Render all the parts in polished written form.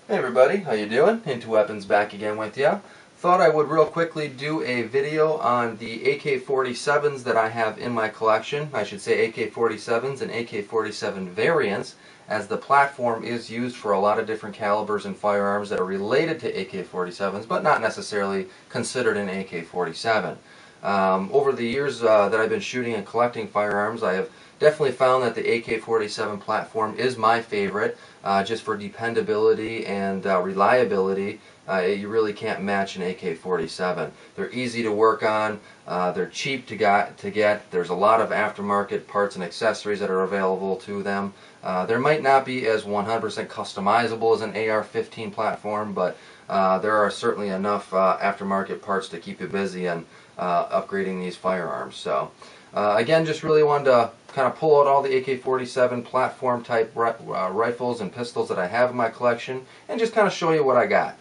Hey everybody, how you doing? IntoWeapons back again with ya. Thought I would real quickly do a video on the AK-47s that I have in my collection. I should say AK-47s and AK-47 variants, as the platform is used for a lot of different calibers and firearms that are related to AK-47s, but not necessarily considered an AK-47. Over the years that I've been shooting and collecting firearms, I have definitely found that the AK-47 platform is my favorite, just for dependability and reliability. You really can't match an AK-47. They're easy to work on, they're cheap to get, there's a lot of aftermarket parts and accessories that are available to them. There might not be as 100% customizable as an AR-15 platform, but there are certainly enough aftermarket parts to keep you busy and upgrading these firearms. So again, just really wanted to kind of pull out all the AK-47 platform type rifles and pistols that I have in my collection and just kind of show you what I got.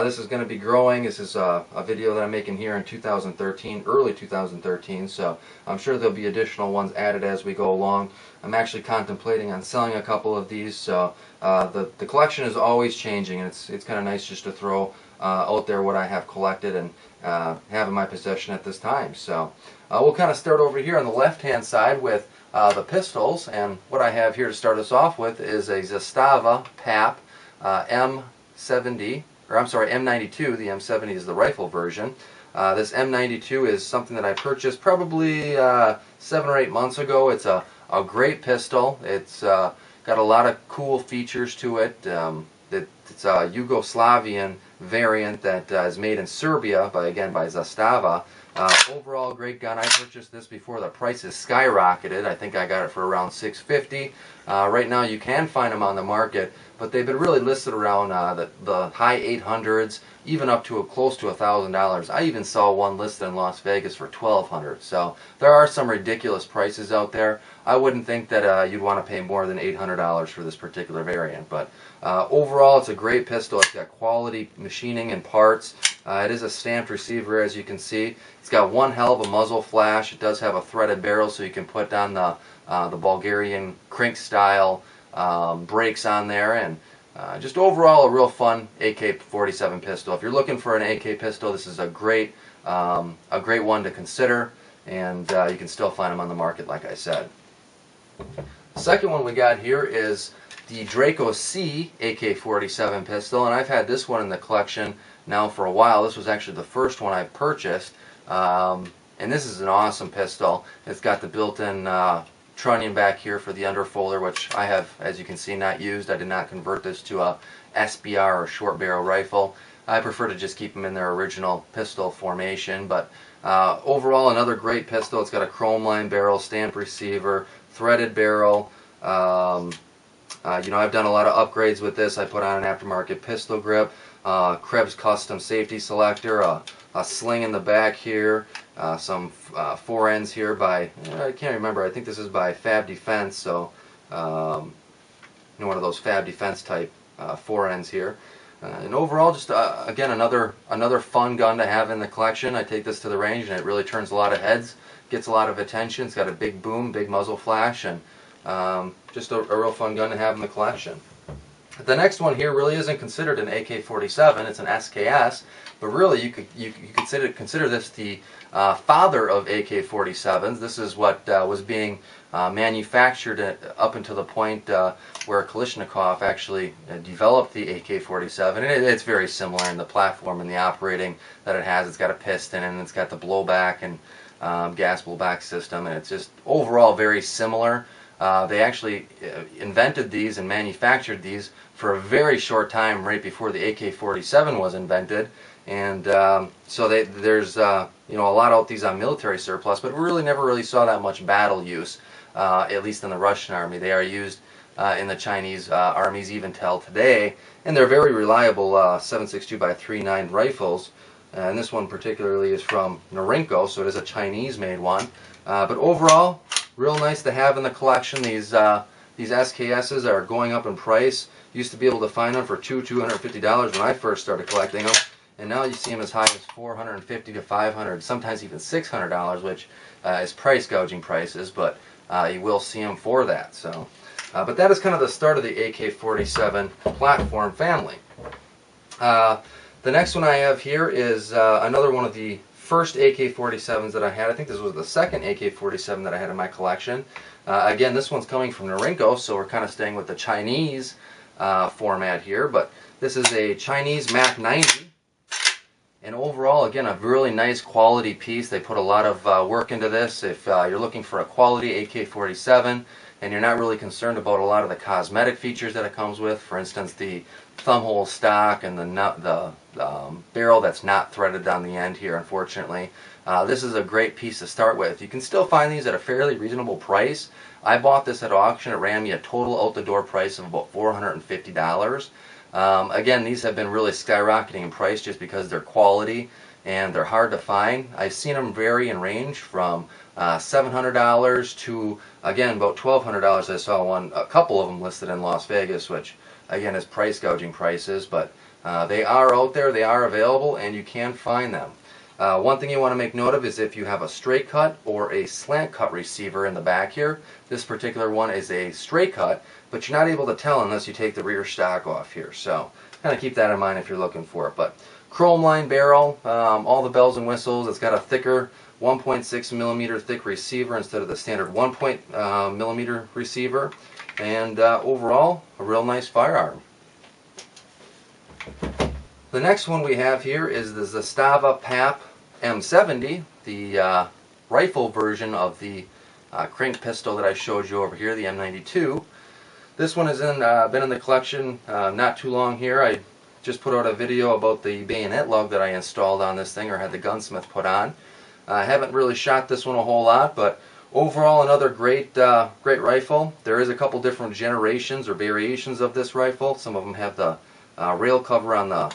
This is going to be growing. This is a video that I'm making here in 2013, early 2013, so I'm sure there'll be additional ones added as we go along. I'm actually contemplating on selling a couple of these, so the collection is always changing, and it's kind of nice just to throw out there what I have collected and have in my possession at this time. So we'll kind of start over here on the left hand side with the pistols, and what I have here to start us off with is a Zastava PAP M70, or I'm sorry, M92. The M70 is the rifle version. This M92 is something that I purchased probably 7 or 8 months ago. It's a great pistol. It's got a lot of cool features to it. It's a Yugoslavian variant that is made in Serbia by Zastava. Overall, great gun. I purchased this before the prices skyrocketed. I think I got it for around $650. Right now you can find them on the market, but they've been really listed around the high 800s, even up to close to $1,000. I even saw one listed in Las Vegas for $1,200. So there are some ridiculous prices out there. I wouldn't think that you'd want to pay more than $800 for this particular variant, but overall it's a great pistol. It's got quality machining and parts. It is a stamped receiver, as you can see. It's got one hell of a muzzle flash. It does have a threaded barrel, so you can put down the Bulgarian crink style brakes on there, and just overall a real fun AK-47 pistol. If you're looking for an AK pistol, this is a great one to consider, and you can still find them on the market, like I said. The second one we got here is the Draco-c AK-47 pistol, and I've had this one in the collection now for a while. This was actually the first one I purchased, and this is an awesome pistol. It's got the built-in trunnion back here for the underfolder, which I have, as you can see, not used. I did not convert this to a SBR or short barrel rifle. I prefer to just keep them in their original pistol formation, but overall another great pistol. It's got a chrome line barrel, stamped receiver, threaded barrel. You know, I've done a lot of upgrades with this. I put on an aftermarket pistol grip, Krebs custom safety selector, a sling in the back here, some fore ends here by, I can't remember, I think this is by Fab Defense, so you know, one of those Fab Defense type fore ends here. And overall, just again, another fun gun to have in the collection. I take this to the range and it really turns a lot of heads, gets a lot of attention. It's got a big boom, big muzzle flash, and just a real fun gun to have in the collection. The next one here really isn't considered an AK-47, it's an SKS, but really you could consider this the father of AK-47s. This is what was being manufactured up until the point where Kalashnikov actually developed the AK-47, and it's very similar in the platform and the operating that it has. It's got a piston and it's got the blowback and gas blowback system, and it's just overall very similar. They actually invented these and manufactured these for a very short time right before the AK-47 was invented, and so there's you know, a lot of these on military surplus, but we really never really saw that much battle use, at least in the Russian army. They are used in the Chinese armies even till today, and they're very reliable 7.62x39 rifles. And this one particularly is from Norinco, so it is a Chinese-made one. But overall, real nice to have in the collection. These SKSs are going up in price. Used to be able to find them for $250 when I first started collecting them, and now you see them as high as $450 to $500, sometimes even $600, which is price gouging prices, but you will see them for that. So, but that is kind of the start of the AK-47 platform family. The next one I have here is another one of the first AK-47s that I had. I think this was the second AK-47 that I had in my collection. Again, this one's coming from Norinco, so we're kind of staying with the Chinese format here, but this is a Chinese MAK-90. And overall, again, a really nice quality piece. They put a lot of work into this. If you're looking for a quality AK-47 and you're not really concerned about a lot of the cosmetic features that it comes with, for instance, the thumbhole stock and the barrel that's not threaded on the end here, unfortunately, this is a great piece to start with. You can still find these at a fairly reasonable price. I bought this at auction. It ran me a total out-the-door price of about $450. Again, these have been really skyrocketing in price just because they're quality and they're hard to find. I've seen them vary in range from $700 to, again, about $1,200. I saw a couple of them listed in Las Vegas, which again is price gouging prices, but they are out there, they are available, and you can find them. One thing you want to make note of is if you have a straight cut or a slant cut receiver in the back here. This particular one is a straight cut, but you're not able to tell unless you take the rear stock off here. So kind of keep that in mind if you're looking for it. But chrome line barrel, all the bells and whistles. It's got a thicker 1.6 millimeter thick receiver instead of the standard 1 millimeter receiver, and overall a real nice firearm. The next one we have here is the Zastava PAP M70, the rifle version of the crank pistol that I showed you over here, the M92. This one has been in the collection not too long here. I just put out a video about the bayonet lug that I installed on this thing, or had the gunsmith put on. I haven't really shot this one a whole lot, but overall another great great rifle. There is a couple different generations or variations of this rifle. Some of them have the rail cover on the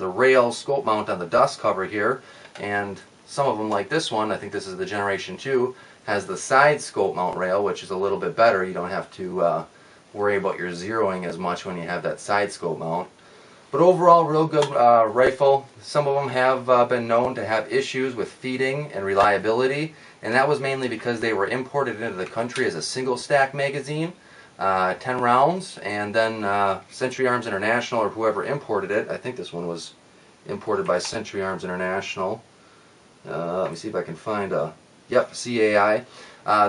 rail scope mount on the dust cover here, and some of them, like this one, I think this is the generation 2, has the side scope mount rail, which is a little bit better. You don't have to worry about your zeroing as much when you have that side scope mount. But overall, real good rifle. Some of them have been known to have issues with feeding and reliability, and that was mainly because they were imported into the country as a single stack magazine, 10 rounds, and then Century Arms International, or whoever imported it, I think this one was imported by Century Arms International. Let me see if I can find a, yep, CAI.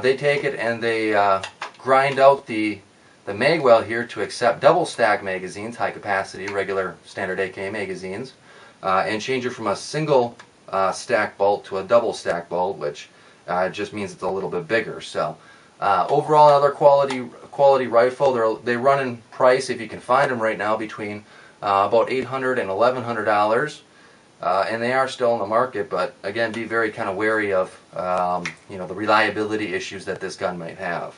They take it and they grind out the mag well here to accept double stack magazines, high capacity, regular standard AK magazines, and change it from a single stack bolt to a double stack bolt, which just means it's a little bit bigger. So overall, another quality rifle. They run in price, if you can find them right now, between about $800 and $1,100, and they are still in the market. But again, be very kind of wary of the reliability issues that this gun might have.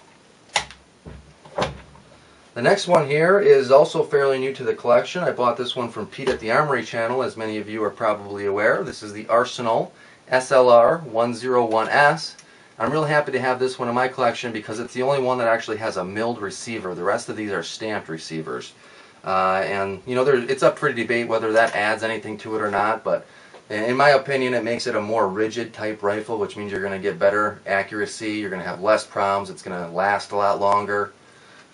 The next one here is also fairly new to the collection. I bought this one from Pete at the Armory channel, as many of you are probably aware. This is the Arsenal SLR 101S. I'm really happy to have this one in my collection because it's the only one that actually has a milled receiver. The rest of these are stamped receivers. And it's up for debate whether that adds anything to it or not, but in my opinion it makes it a more rigid type rifle, which means you're going to get better accuracy, you're going to have less problems, it's going to last a lot longer.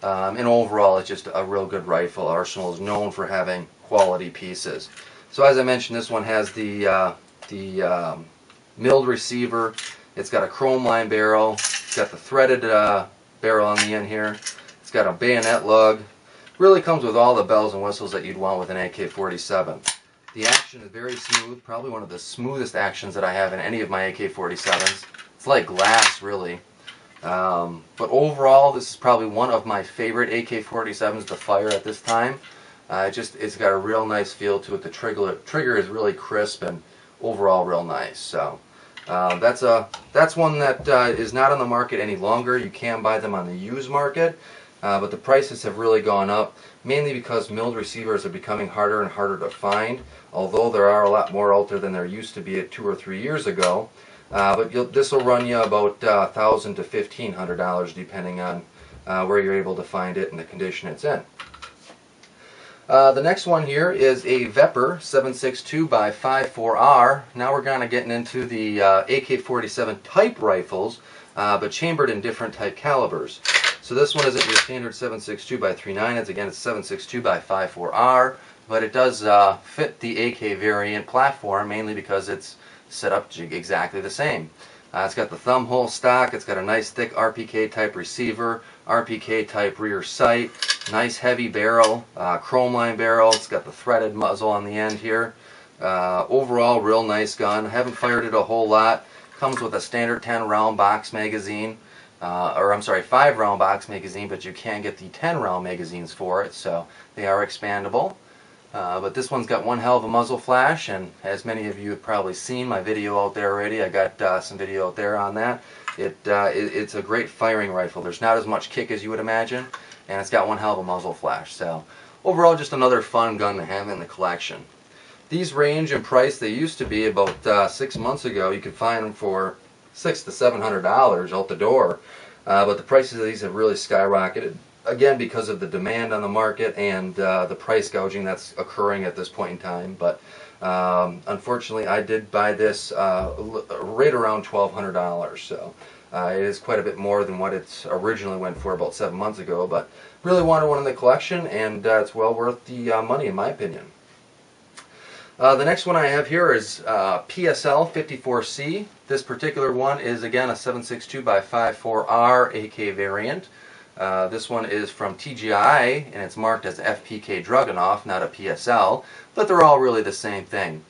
And overall, it's just a real good rifle. Arsenal is known for having quality pieces. So as I mentioned, this one has the milled receiver. It's got a chrome line barrel. It's got the threaded barrel on the end here. It's got a bayonet lug. Really comes with all the bells and whistles that you'd want with an AK-47. The action is very smooth. Probably one of the smoothest actions that I have in any of my AK-47s. It's like glass, really. But overall, this is probably one of my favorite AK-47s to fire at this time. It's got a real nice feel to it. The trigger is really crisp and overall real nice. So that's one that is not on the market any longer. You can buy them on the used market, but the prices have really gone up, mainly because milled receivers are becoming harder and harder to find. Although there are a lot more out there than there used to be 2 or 3 years ago. But this will run you about $1,000 to $1,500 depending on where you're able to find it and the condition it's in. The next one here is a VEPR 7.62x54R. Now we're kind of getting into the AK-47 type rifles, but chambered in different type calibers. So this one isn't your standard 7.62x39. It's 7.62x54R. but it does fit the AK variant platform, mainly because it's set up exactly the same. It's got the thumb hole stock, it's got a nice thick RPK type receiver, RPK type rear sight, nice heavy barrel, chrome line barrel, it's got the threaded muzzle on the end here. Overall, real nice gun. Haven't fired it a whole lot. Comes with a standard 10 round box magazine, or I'm sorry, 5 round box magazine, but you can get the 10 round magazines for it, so they are expandable. But this one's got one hell of a muzzle flash, and as many of you have probably seen my video out there already, I got some video out there on that. It's a great firing rifle. There's not as much kick as you would imagine, and it's got one hell of a muzzle flash. So overall, just another fun gun to have in the collection. These range in price. They used to be about 6 months ago. You could find them for $600 to $700 out the door, but the prices of these have really skyrocketed. Again, because of the demand on the market and the price gouging that's occurring at this point in time. But unfortunately, I did buy this right around $1,200, so it is quite a bit more than what it originally went for about 7 months ago. But really wanted one in the collection, and it's well worth the money, in my opinion. The next one I have here is PSL 54C. This particular one is again a 7.62x54R AK variant. This one is from TGI, and it's marked as FPK Dragunov, not a PSL, but they're all really the same thing.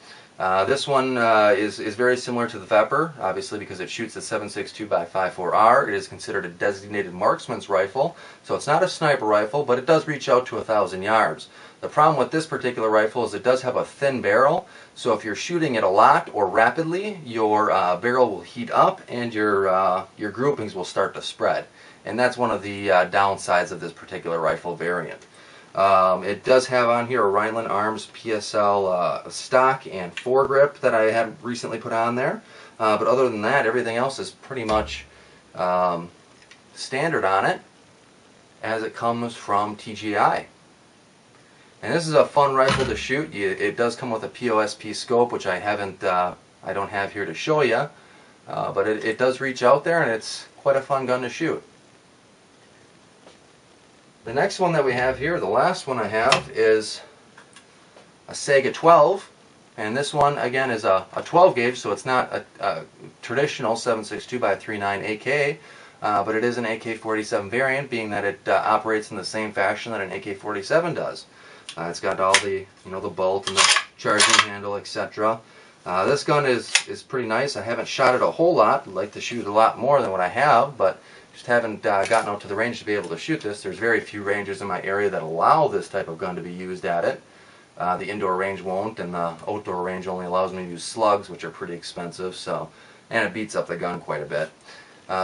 This one is very similar to the VEPR, obviously because it shoots a 7.62x54R. It is considered a designated marksman's rifle, so it's not a sniper rifle, but it does reach out to 1,000 yards. The problem with this particular rifle is it does have a thin barrel, so if you're shooting it a lot or rapidly, your barrel will heat up and your groupings will start to spread. And that's one of the downsides of this particular rifle variant. It does have on here a Rhineland Arms PSL stock and foregrip that I had recently put on there. But other than that, everything else is pretty much standard on it as it comes from TGI. And this is a fun rifle to shoot. It does come with a POSP scope, which I don't have here to show you. But it does reach out there, and it's quite a fun gun to shoot. The next one that we have here, the last one I have, is a Saiga 12, and this one again is a 12 gauge, so it's not a traditional 7.62x39 AK, but it is an AK-47 variant, being that it operates in the same fashion that an AK-47 does. It's got all the the bolt and the charging handle, etc. This gun is pretty nice. I haven't shot it a whole lot. I'd like to shoot a lot more than what I have, but just haven't gotten out to the range to be able to shoot this. There's very few ranges in my area that allow this type of gun to be used at it. The indoor range won't, and the outdoor range only allows me to use slugs, which are pretty expensive, and it beats up the gun quite a bit.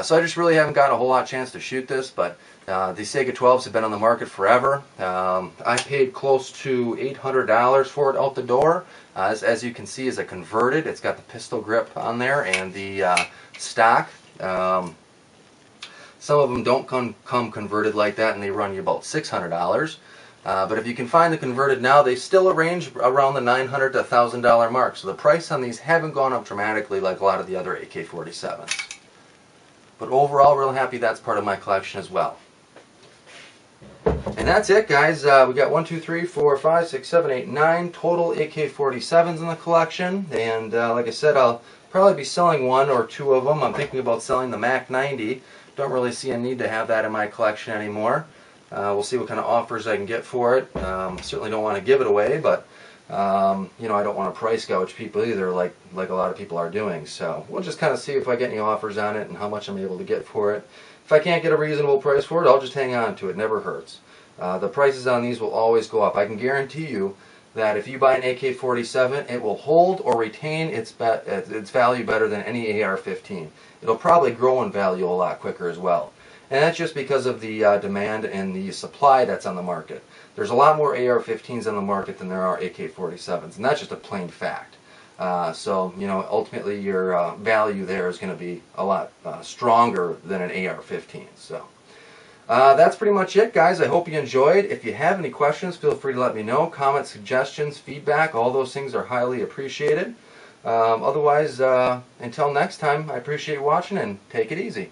So I just really haven't got a whole lot of chance to shoot this, but the Saiga 12s have been on the market forever. I paid close to $800 for it out the door. As you can see, is a converted. It's got the pistol grip on there and the stock. Some of them don't come converted like that, and they run you about $600. But if you can find the converted now, they still range around the $900 to $1,000 mark. So the price on these haven't gone up dramatically like a lot of the other AK-47s. But overall, real happy that's part of my collection as well. And that's it, guys. We got 1, 2, 3, 4, 5, 6, 7, 8, 9 total AK-47s in the collection. And like I said, I'll probably be selling 1 or 2 of them. I'm thinking about selling the MAK-90. Don't really see a need to have that in my collection anymore. We'll see what kind of offers I can get for it. Certainly don't want to give it away, but I don't want to price gouge people either, like a lot of people are doing. So we'll just kind of see if I get any offers on it and how much I'm able to get for it. If I can't get a reasonable price for it, I'll just hang on to it. Never hurts. The prices on these will always go up. I can guarantee you that if you buy an AK-47, it will hold or retain its value better than any AR-15. It'll probably grow in value a lot quicker as well. And that's just because of the demand and the supply that's on the market. There's a lot more AR-15s on the market than there are AK-47s, and that's just a plain fact. So, ultimately your value there is going to be a lot stronger than an AR-15. So, that's pretty much it, guys. I hope you enjoyed. If you have any questions, feel free to let me know. Comments, suggestions, feedback, all those things are highly appreciated. Otherwise, until next time, I appreciate you watching, and take it easy.